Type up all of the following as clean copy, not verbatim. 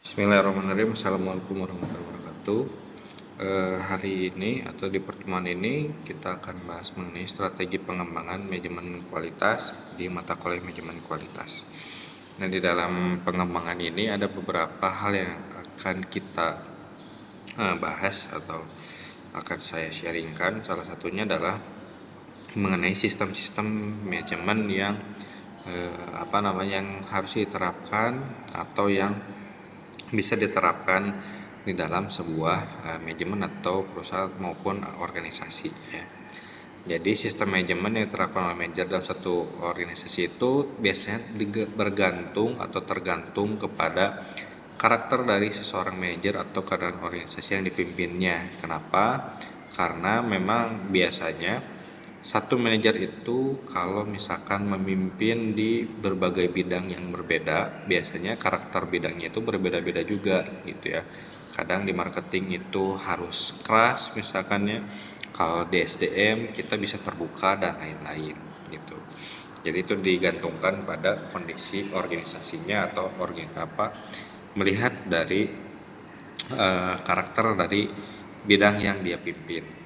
Bismillahirrahmanirrahim. Assalamualaikum warahmatullahi wabarakatuh. Hari ini atau di pertemuan ini kita akan bahas mengenai strategi pengembangan manajemen kualitas di mata kuliah manajemen kualitas. Nah, di dalam pengembangan ini ada beberapa hal yang akan kita bahas atau akan saya sharingkan. Salah satunya adalah mengenai sistem-sistem manajemen yang yang harus diterapkan atau yang bisa diterapkan di dalam sebuah manajemen atau perusahaan maupun organisasi ya. Jadi sistem manajemen yang diterapkan oleh manajer dalam satu organisasi itu biasanya bergantung atau tergantung kepada karakter dari seseorang manajer atau keadaan organisasi yang dipimpinnya. Kenapa? Karena memang biasanya satu manajer itu kalau misalkan memimpin di berbagai bidang yang berbeda, biasanya karakter bidangnya itu berbeda-beda juga gitu ya. Kadang di marketing itu harus keras misalkannya, kalau di SDM kita bisa terbuka dan lain-lain gitu. Jadi itu digantungkan pada kondisi organisasinya atau melihat dari karakter dari bidang yang dia pimpin.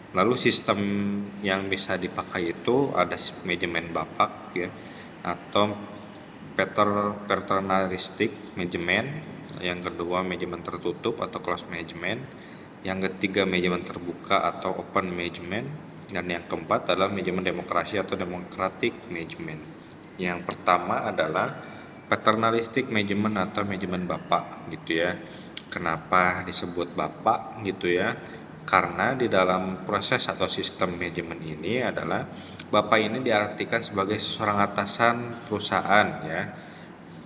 Lalu sistem yang bisa dipakai itu ada manajemen bapak ya, atau paternalistic management, yang kedua manajemen tertutup atau closed management, yang ketiga manajemen terbuka atau open management, dan yang keempat adalah manajemen demokrasi atau democratic management. Yang pertama adalah paternalistic management atau manajemen bapak gitu ya. Kenapa disebut bapak gitu ya? Karena di dalam proses atau sistem manajemen ini adalah bapak ini diartikan sebagai seorang atasan perusahaan ya,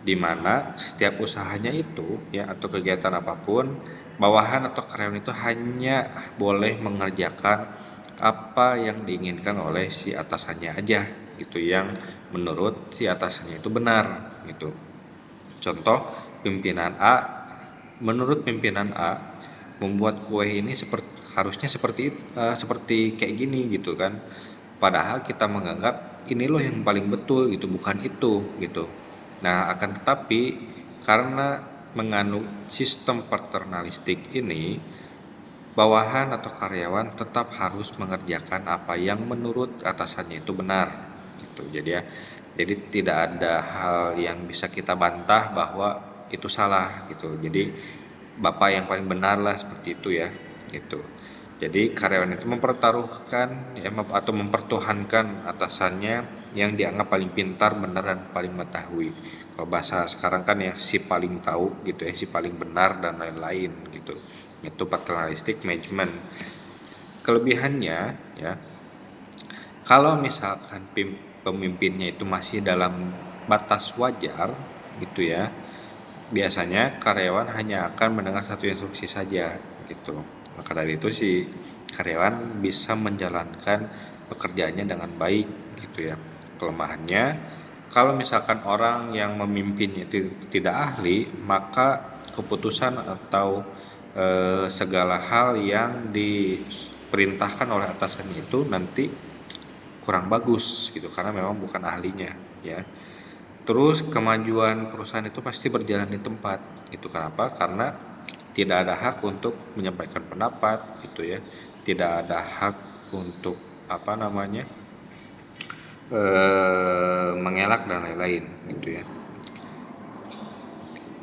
di mana setiap usahanya itu ya atau kegiatan apapun, bawahan atau karyawan itu hanya boleh mengerjakan apa yang diinginkan oleh si atasannya aja gitu, yang menurut si atasannya itu benar gitu. Contoh, menurut pimpinan A membuat kue ini harusnya seperti kayak gini gitu kan, padahal kita menganggap ini loh yang paling betul gitu, bukan itu gitu. Nah, akan tetapi karena menganut sistem paternalistik ini, bawahan atau karyawan tetap harus mengerjakan apa yang menurut atasannya itu benar gitu. Jadi tidak ada hal yang bisa kita bantah bahwa itu salah gitu. Jadi bapak yang paling benar lah, seperti itu ya gitu. Jadi karyawan itu mempertaruhkan ya, atau mempertuhankan atasannya yang dianggap paling pintar, benar, dan paling mengetahui. Kalau bahasa sekarang kan ya si paling tahu gitu ya, si paling benar dan lain-lain gitu. Itu paternalistic management. Kelebihannya ya, kalau misalkan pemimpinnya itu masih dalam batas wajar gitu ya, biasanya karyawan hanya akan mendengar satu instruksi saja gitu. Maka dari itu si karyawan bisa menjalankan pekerjaannya dengan baik gitu ya. Kelemahannya, kalau misalkan orang yang memimpinnya itu tidak ahli, maka keputusan atau segala hal yang diperintahkan oleh atasannya itu nanti kurang bagus gitu, karena memang bukan ahlinya ya. Terus kemajuan perusahaan itu pasti berjalan di tempat gitu. Kenapa? Karena tidak ada hak untuk menyampaikan pendapat gitu ya, tidak ada hak untuk mengelak dan lain-lain gitu ya.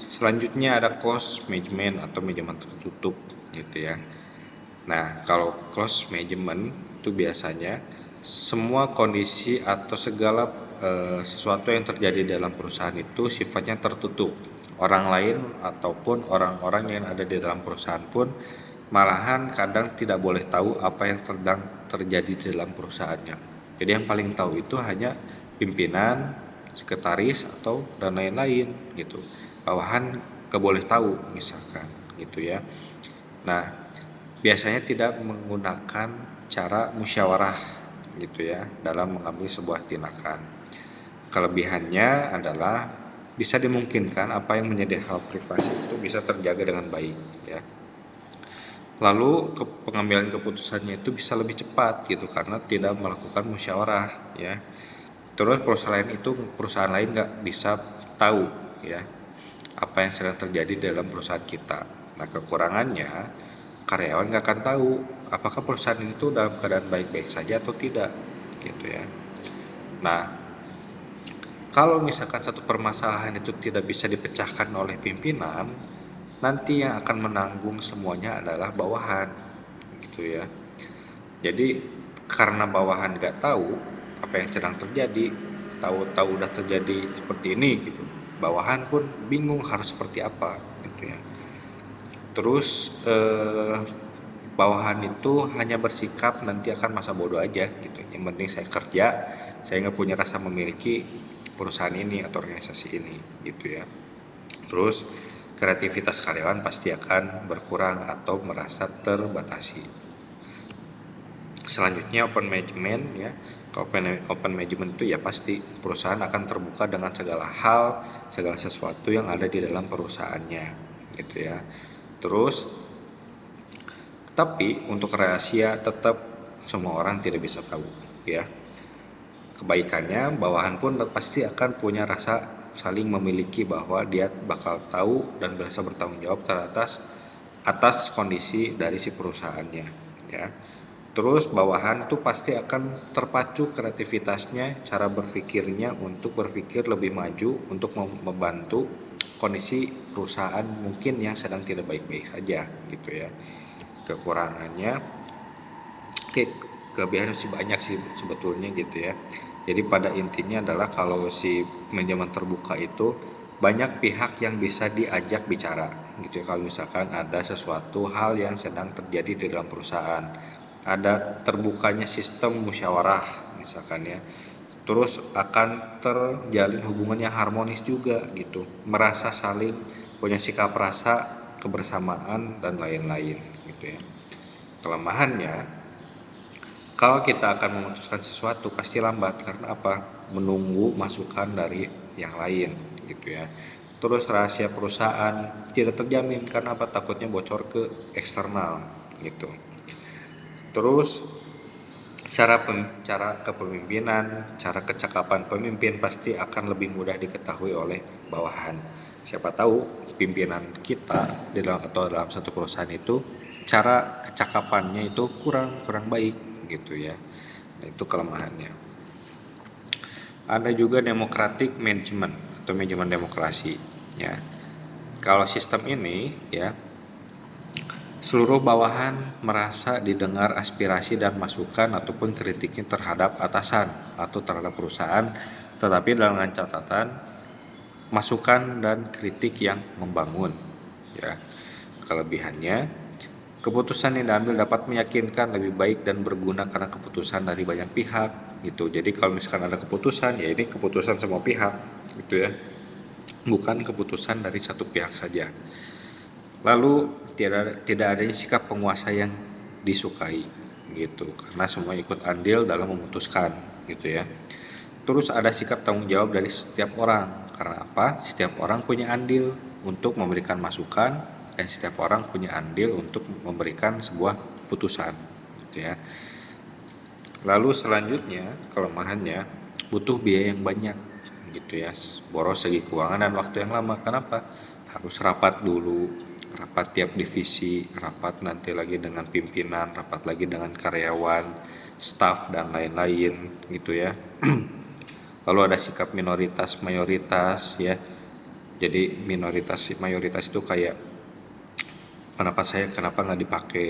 Selanjutnya ada closed management atau manajemen tertutup gitu ya. Nah, kalau closed management itu biasanya semua kondisi atau segala sesuatu yang terjadi dalam perusahaan itu sifatnya tertutup. Orang lain ataupun orang-orang yang ada di dalam perusahaan pun malahan kadang tidak boleh tahu apa yang sedang terjadi di dalam perusahaannya. Jadi yang paling tahu itu hanya pimpinan, sekretaris, atau dan lain-lain gitu. Bawahan gak boleh tahu misalkan gitu ya. Nah, biasanya tidak menggunakan cara musyawarah gitu ya dalam mengambil sebuah tindakan. Kelebihannya adalah bisa dimungkinkan apa yang menjadi hal privasi itu bisa terjaga dengan baik ya. Lalu pengambilan keputusannya itu bisa lebih cepat gitu karena tidak melakukan musyawarah ya. Terus perusahaan lain nggak bisa tahu ya apa yang sedang terjadi dalam perusahaan kita. Nah, kekurangannya karyawan nggak akan tahu apakah perusahaan itu dalam keadaan baik-baik saja atau tidak, gitu ya. Nah, kalau misalkan satu permasalahan itu tidak bisa dipecahkan oleh pimpinan, nanti yang akan menanggung semuanya adalah bawahan, gitu ya. Jadi karena bawahan nggak tahu apa yang sedang terjadi, tahu-tahu udah terjadi seperti ini gitu, bawahan pun bingung harus seperti apa, gitu ya. Terus bawahan itu hanya bersikap nanti akan masa bodoh aja gitu. Yang penting saya kerja, saya nggak punya rasa memiliki perusahaan ini atau organisasi ini, gitu ya. Terus kreativitas karyawan pasti akan berkurang atau merasa terbatasi. Selanjutnya open management ya. Open management itu ya pasti perusahaan akan terbuka dengan segala hal, segala sesuatu yang ada di dalam perusahaannya, gitu ya. Terus tapi untuk rahasia tetap semua orang tidak bisa tahu ya. Kebaikannya bawahan pun pasti akan punya rasa saling memiliki bahwa dia bakal tahu dan bisa bertanggung jawab atas kondisi dari si perusahaannya ya. Terus bawahan tuh pasti akan terpacu kreativitasnya, cara berpikirnya untuk berpikir lebih maju untuk membantu kondisi perusahaan mungkin yang sedang tidak baik-baik saja gitu ya. Kekurangannya kelebihannya sih banyak sih sebetulnya gitu ya. Jadi pada intinya adalah kalau si manajemen terbuka itu banyak pihak yang bisa diajak bicara gitu ya. Kalau misalkan ada sesuatu hal yang sedang terjadi di dalam perusahaan, ada terbukanya sistem musyawarah misalkan ya, terus akan terjalin hubungan yang harmonis juga gitu, merasa saling punya sikap rasa kebersamaan dan lain-lain gitu ya. Kelemahannya kalau kita akan memutuskan sesuatu pasti lambat karena apa? Menunggu masukan dari yang lain gitu ya. Terus rahasia perusahaan tidak terjamin karena apa? Takutnya bocor ke eksternal gitu. Terus cara kepemimpinan, cara kecakapan pemimpin pasti akan lebih mudah diketahui oleh bawahan. Siapa tahu pimpinan kita dalam satu perusahaan itu cara kecakapannya itu kurang baik gitu ya. Nah, itu kelemahannya. Ada juga democratic management atau manajemen demokrasi ya. Kalau sistem ini ya, seluruh bawahan merasa didengar aspirasi dan masukan ataupun kritiknya terhadap atasan atau terhadap perusahaan, tetapi dengan catatan masukan dan kritik yang membangun ya. Kelebihannya keputusan yang diambil dapat meyakinkan, lebih baik dan berguna karena keputusan dari banyak pihak gitu. Jadi kalau misalkan ada keputusan ya ini keputusan semua pihak gitu ya, bukan keputusan dari satu pihak saja. Lalu tidak adanya sikap penguasa yang disukai gitu, karena semua ikut andil dalam memutuskan gitu ya. Terus ada sikap tanggung jawab dari setiap orang, karena apa? Setiap orang punya andil untuk memberikan masukan dan setiap orang punya andil untuk memberikan sebuah putusan gitu ya. Lalu selanjutnya kelemahannya butuh biaya yang banyak gitu ya, boros segi keuangan dan waktu yang lama. Kenapa? Harus rapat dulu, rapat tiap divisi, rapat nanti lagi dengan pimpinan, rapat lagi dengan karyawan, staf dan lain-lain gitu ya. Lalu ada sikap minoritas mayoritas ya. Jadi minoritas mayoritas itu kayak kenapa nggak dipakai,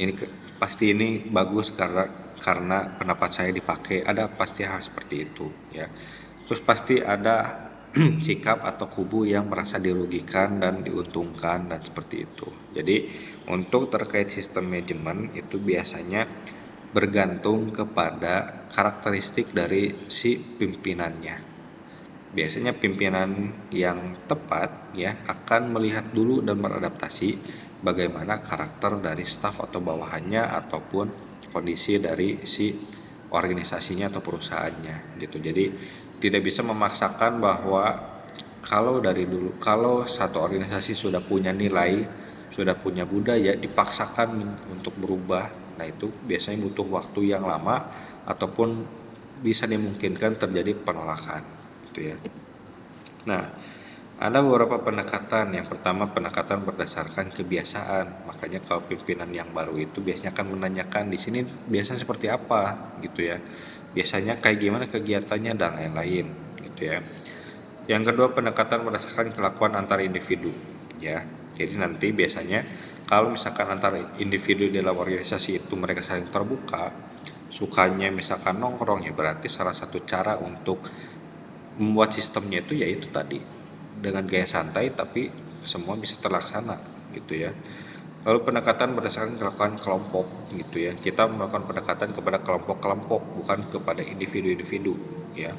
ini pasti ini bagus karena pendapat saya dipakai, ada pasti hal seperti itu ya. Terus pasti ada sikap atau kubu yang merasa dirugikan dan diuntungkan dan seperti itu. Jadi untuk terkait sistem manajemen itu biasanya bergantung kepada karakteristik dari si pimpinannya. Biasanya pimpinan yang tepat ya akan melihat dulu dan beradaptasi bagaimana karakter dari staf atau bawahannya ataupun kondisi dari si organisasinya atau perusahaannya gitu. Jadi tidak bisa memaksakan bahwa kalau satu organisasi sudah punya nilai, sudah punya budaya dipaksakan untuk berubah. Nah, itu biasanya butuh waktu yang lama ataupun bisa dimungkinkan terjadi penolakan gitu ya. Nah, Ada beberapa pendekatan. Yang pertama, pendekatan berdasarkan kebiasaan. Makanya kalau pimpinan yang baru itu biasanya akan menanyakan di sini biasanya seperti apa gitu ya. Biasanya kayak gimana kegiatannya dan lain-lain gitu ya. Yang kedua, pendekatan berdasarkan kelakuan antar individu ya. Jadi nanti biasanya kalau misalkan antar individu dalam organisasi itu mereka saling terbuka, sukanya misalkan nongkrong, ya berarti salah satu cara untuk membuat sistemnya itu yaitu tadi dengan gaya santai tapi semua bisa terlaksana gitu ya. Lalu pendekatan berdasarkan kelakuan kelompok gitu ya. Kita melakukan pendekatan kepada kelompok-kelompok bukan kepada individu-individu ya.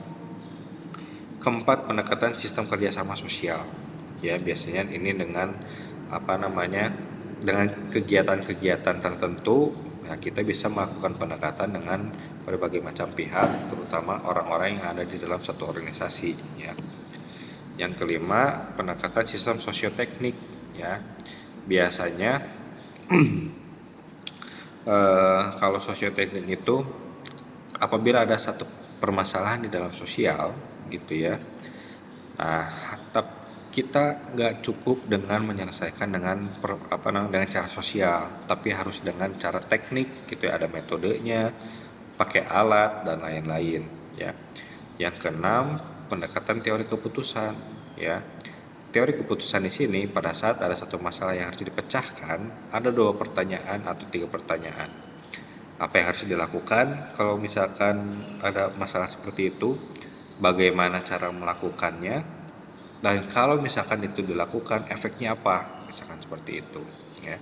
Keempat, pendekatan sistem kerjasama sosial ya. Biasanya ini dengan dengan kegiatan-kegiatan tertentu. Nah, kita bisa melakukan pendekatan dengan berbagai macam pihak, terutama orang-orang yang ada di dalam satu organisasi ya. Yang kelima, pendekatan sistem sosioteknik ya. Biasanya kalau sosioteknik itu apabila ada satu permasalahan di dalam sosial gitu ya. Nah, kita nggak cukup dengan menyelesaikan dengan dengan cara sosial, tapi harus dengan cara teknik gitu ya. Ada metodenya, pakai alat dan lain-lain ya. Yang keenam, pendekatan teori keputusan ya. Teori keputusan di sini pada saat ada satu masalah yang harus dipecahkan, ada 2 pertanyaan atau 3 pertanyaan. Apa yang harus dilakukan kalau misalkan ada masalah seperti itu? Bagaimana cara melakukannya? Dan kalau misalkan itu dilakukan, efeknya apa? Misalkan seperti itu ya.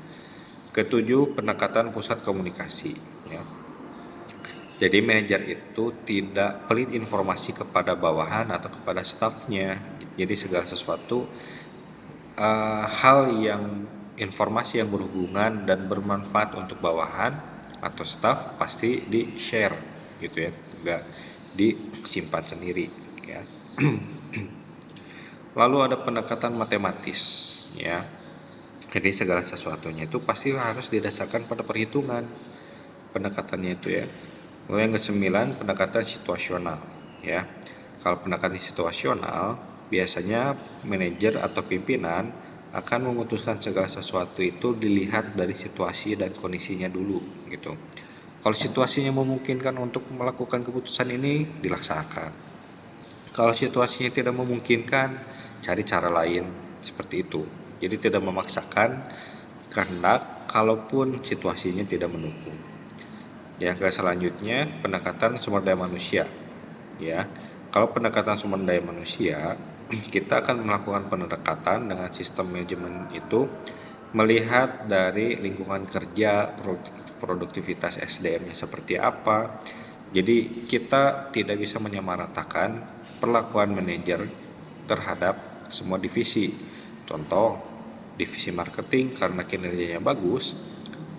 Ketujuh, pendekatan pusat komunikasi ya. Jadi manajer itu tidak pelit informasi kepada bawahan atau kepada stafnya. Jadi segala sesuatu informasi yang berhubungan dan bermanfaat untuk bawahan atau staf pasti di share gitu ya, enggak disimpan sendiri ya. Lalu ada pendekatan matematis ya. Jadi segala sesuatunya itu pasti harus didasarkan pada perhitungan pendekatannya itu ya. Lalu yang ke-9, pendekatan situasional ya. Kalau pendekatan situasional, biasanya manajer atau pimpinan akan memutuskan segala sesuatu itu dilihat dari situasi dan kondisinya dulu gitu. Kalau situasinya memungkinkan untuk melakukan keputusan ini, dilaksanakan. Kalau situasinya tidak memungkinkan, cari cara lain seperti itu. Jadi tidak memaksakan kehendak kalaupun situasinya tidak mendukung. Yang selanjutnya, pendekatan sumber daya manusia ya. Kalau pendekatan sumber daya manusia, kita akan melakukan pendekatan dengan sistem manajemen itu melihat dari lingkungan kerja, produktivitas SDM-nya seperti apa. Jadi kita tidak bisa menyamaratakan perlakuan manajer terhadap semua divisi. Contoh, divisi marketing karena kinerjanya bagus,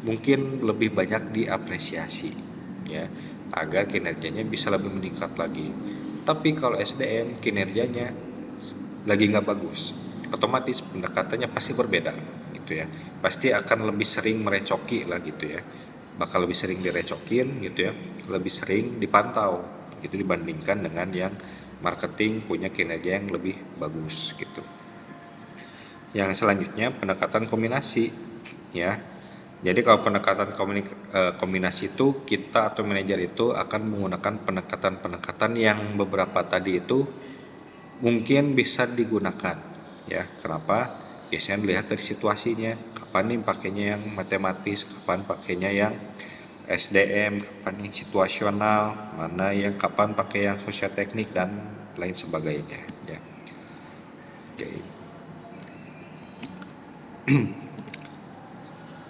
mungkin lebih banyak diapresiasi ya, agar kinerjanya bisa lebih meningkat lagi. Tapi kalau SDM kinerjanya lagi nggak bagus, otomatis pendekatannya pasti berbeda gitu ya. Pasti akan lebih sering merecoki lah gitu ya, bakal lebih sering direcokin gitu ya, lebih sering dipantau gitu dibandingkan dengan yang marketing punya kinerja yang lebih bagus gitu. Yang selanjutnya, pendekatan kombinasi ya. Jadi kalau pendekatan kombinasi itu, kita atau manajer itu akan menggunakan pendekatan-pendekatan yang beberapa tadi itu mungkin bisa digunakan ya. Kenapa? Biasanya dilihat dari situasinya, kapan nih pakainya yang matematis, kapan pakainya yang SDM, kapan yang situasional, mana yang kapan pakai yang sosioteknik dan lain sebagainya ya. Oke.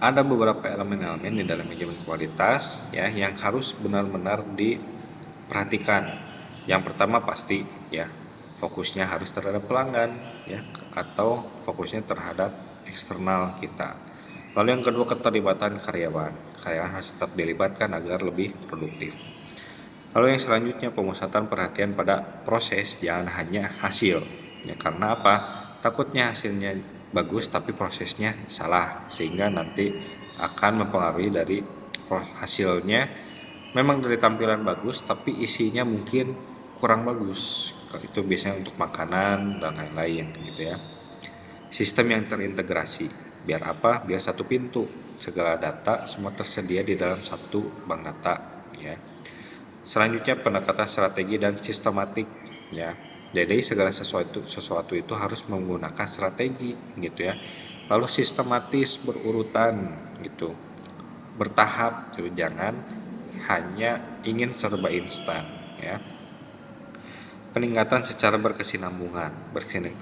Ada beberapa elemen-elemen di dalam manajemen kualitas ya yang harus benar-benar diperhatikan. Yang pertama pasti ya, fokusnya harus terhadap pelanggan ya, atau fokusnya terhadap eksternal kita. Lalu yang kedua, keterlibatan karyawan. Karyawan harus tetap dilibatkan agar lebih produktif. Lalu yang selanjutnya, pemusatan perhatian pada proses, jangan hanya hasil ya. Karena apa? Takutnya hasilnya bagus tapi prosesnya salah, sehingga nanti akan mempengaruhi dari hasilnya. Memang dari tampilan bagus tapi isinya mungkin kurang bagus Itu biasanya untuk makanan dan lain-lain gitu ya. Sistem yang terintegrasi, biar apa? Biar satu pintu, segala data semua tersedia di dalam satu bank data ya. Selanjutnya pendekatan strategi dan sistematik ya. Jadi segala sesuatu itu harus menggunakan strategi gitu ya. Lalu sistematis, berurutan gitu, bertahap gitu. Jangan hanya ingin serba instan ya. Peningkatan secara berkesinambungan.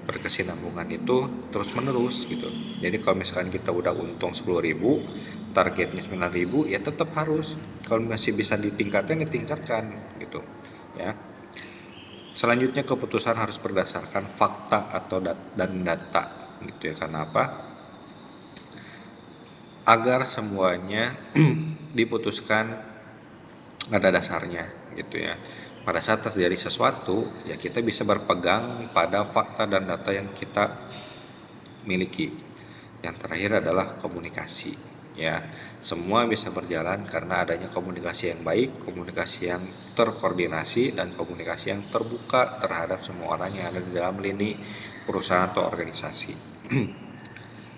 Berkesinambungan itu terus menerus gitu. Jadi kalau misalkan kita udah untung 10.000, targetnya 9.000, ya tetap harus. Kalau masih bisa ditingkatkan gitu ya. Selanjutnya keputusan harus berdasarkan fakta atau dan data gitu ya. Karena apa? Agar semuanya diputuskan ada dasarnya gitu ya. Pada saat terjadi sesuatu, ya kita bisa berpegang pada fakta dan data yang kita miliki. Yang terakhir adalah komunikasi ya. Semua bisa berjalan karena adanya komunikasi yang baik, komunikasi yang terkoordinasi, dan komunikasi yang terbuka terhadap semua orang yang ada di dalam lini perusahaan atau organisasi.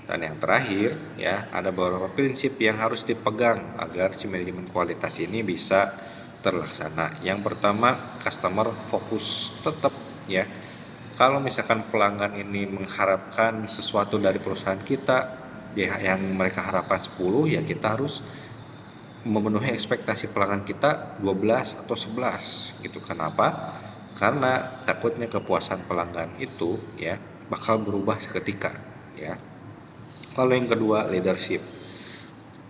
Dan yang terakhir ya, ada beberapa prinsip yang harus dipegang agar si manajemen kualitas ini bisa terlaksana. Yang pertama, customer focus tetap ya. Kalau misalkan pelanggan ini mengharapkan sesuatu dari perusahaan kita ya, yang mereka harapkan 10, ya kita harus memenuhi ekspektasi pelanggan kita 12 atau 11 gitu. Kenapa? Karena takutnya kepuasan pelanggan itu ya bakal berubah seketika ya. Lalu yang kedua, leadership.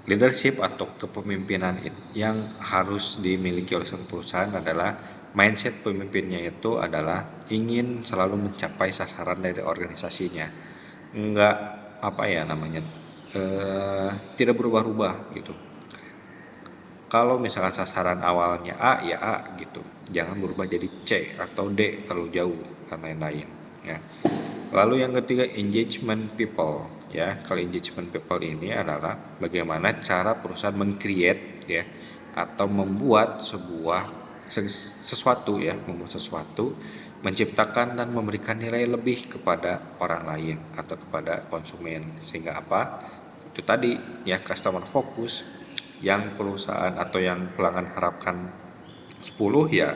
Leadership atau kepemimpinan yang harus dimiliki oleh suatu perusahaan adalah mindset pemimpinnya itu adalah ingin selalu mencapai sasaran dari organisasinya. Enggak tidak berubah-ubah gitu. Kalau misalkan sasaran awalnya A ya A gitu, jangan berubah jadi C atau D terlalu jauh dan lain-lain ya. Lalu yang ketiga, engagement people ya. Kalau engagement people ini adalah bagaimana cara perusahaan meng-create ya atau membuat sesuatu ya, menciptakan dan memberikan nilai lebih kepada orang lain atau kepada konsumen, sehingga apa? Itu tadi ya, customer focus, yang perusahaan atau yang pelanggan harapkan 10 ya,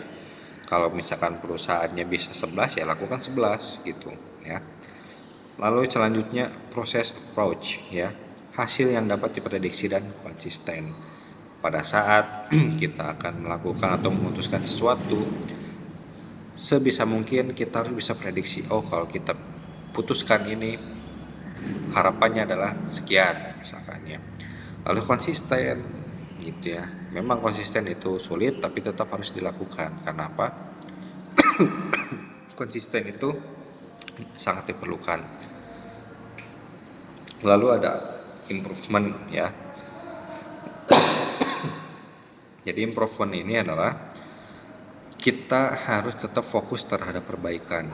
kalau misalkan perusahaannya bisa 11 ya lakukan 11 gitu ya. Lalu selanjutnya proses approach ya, hasil yang dapat diprediksi dan konsisten. Pada saat kita akan melakukan atau memutuskan sesuatu, sebisa mungkin kita harus bisa prediksi, oh kalau kita putuskan ini harapannya adalah sekian misalkan ya. Lalu konsisten gitu ya. Memang konsisten itu sulit tapi tetap harus dilakukan. Karena apa? Konsisten itu sangat diperlukan. Lalu ada improvement ya. Jadi improvement ini adalah kita harus tetap fokus terhadap perbaikan.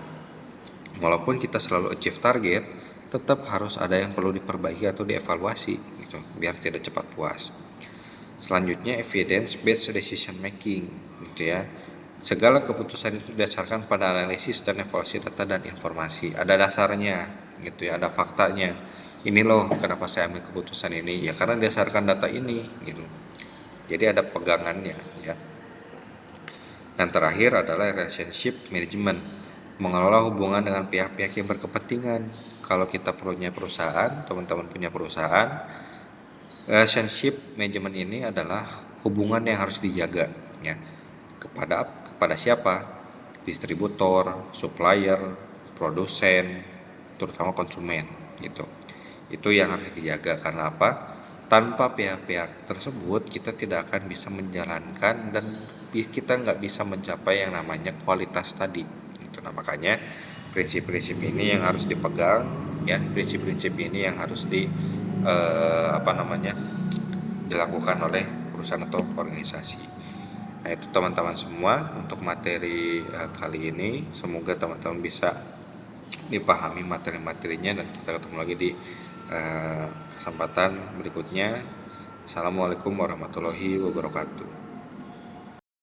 Walaupun kita selalu achieve target, tetap harus ada yang perlu diperbaiki atau dievaluasi gitu, biar tidak cepat puas. Selanjutnya evidence based decision making gitu ya. Segala keputusan itu didasarkan pada analisis dan evaluasi data dan informasi. Ada dasarnya gitu ya, ada faktanya. Ini loh kenapa saya ambil keputusan ini, ya karena didasarkan data ini gitu. Jadi ada pegangannya ya. Yang terakhir adalah relationship management, mengelola hubungan dengan pihak-pihak yang berkepentingan. Kalau kita punya perusahaan, teman-teman punya perusahaan, relationship management ini adalah hubungan yang harus dijaga ya. Kepada siapa? Distributor, supplier, produsen, terutama konsumen gitu. Itu yang harus dijaga. Karena apa? Tanpa pihak-pihak tersebut kita tidak akan bisa menjalankan dan kita nggak bisa mencapai yang namanya kualitas tadi. Nah, makanya prinsip-prinsip ini yang harus dipegang ya, prinsip-prinsip ini yang harus dilakukan oleh perusahaan atau organisasi. Nah, itu teman-teman semua untuk materi kali ini. Semoga teman-teman bisa dipahami materi-materinya dan kita ketemu lagi di kesempatan berikutnya. Assalamualaikum warahmatullahi wabarakatuh.